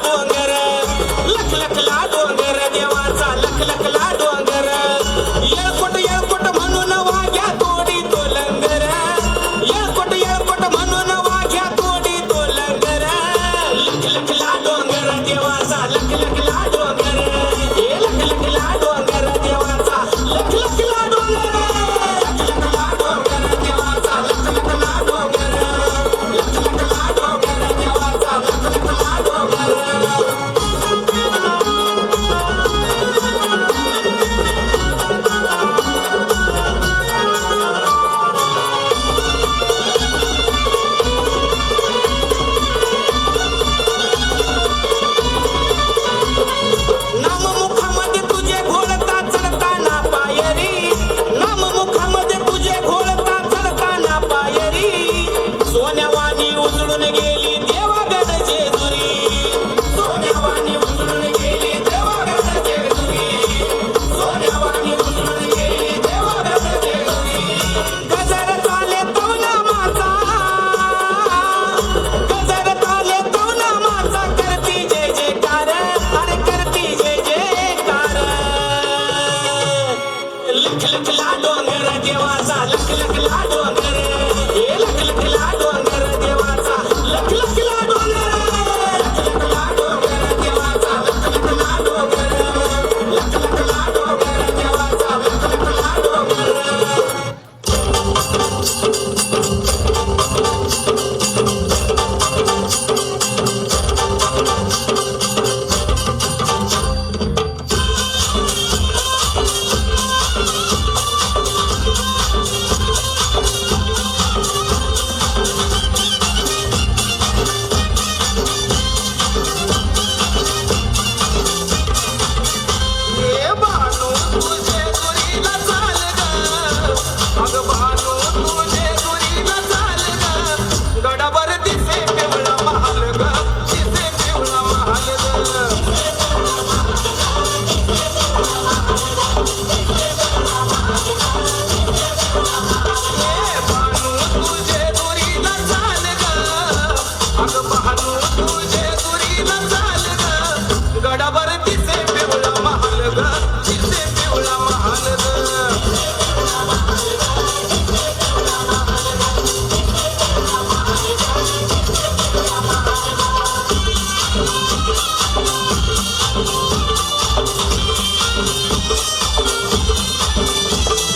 डोंगर लखलखला डोंगर देवाचा लखलखला डोंगर येळकोट म्हणून वाघ्या तोडी तो लंगर येळकोट म्हणून वाघ्या तोडी तो लंगर लखलखला डोंगर देवाचा लखलखला डोंगर हे लखलखला डोंगर देवाचा लखलखला डोंगर लखलखला डोंगर देवाचा लखलखला डोंगर लखलखला डोंगर देवाचा लखलखला डोंगर नाममुखामध्ये तुझे घोळता चढताना पायरी नाममुखामध्ये तुझे घोळता चढताना पायरी सोन्यावानी उजळून गेली देवागड जेजुरी सोन्यावानी उजळून गेली देवागड जेजुरी सोन्यावानी उजळून गेली देवागड जेजुरी गजर चाले तो नामाचा गजर चाले तो नामाचा करती जय जयकार अरे करती जय जयकार लखलखला डोंगर देवाचा लखलखला डोंगर हे लखलखला डोंगर देवाचा लखलखला डोंगर लखलखला डोंगर देवाचा लखलखला डोंगर लखलखला डोंगर देवाचा लखलखला डोंगर हे बानू तुझे गुरीला चाल ग अग बानू तुझे गुरीला चाल ग गडावर दिसे पिवळा महाल ग दिसे पिवळा महाल ग हे बानू तुझे गुरीला चाल ग अग बानू तुझे गुरीला चाल ग गडावर दिसे पिवळा महाल ग दिसे पिवळा महाल ग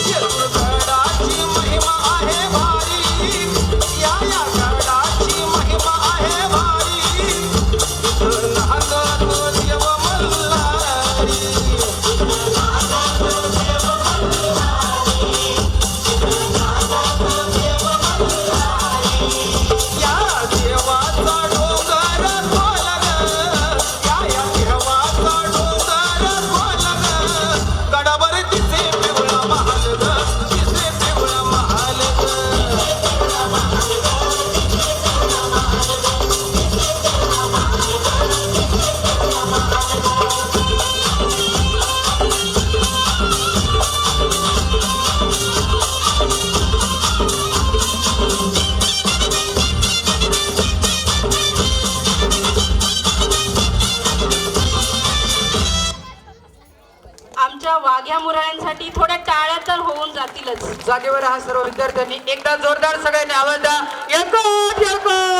गडाची महिमा आहे भारी या गडाची महिमा आहे भारी नागतो देव मल्हारी या देवाचा डोंगर खोल ग या देवाचा डोंगर खोल ग गडावर दिसे पिवळा महाल ग दिसे पिवळा महाल ग आमच्या वाघ्या मुराळ्यांसाठी थोड्या टाळ्या तर होऊन जातीलच. जागेवर हा सर्व विद्यार्थ्यांनी एकदा जोरदार सगळ्यांनी आवाज द्या. येळकोट येळकोट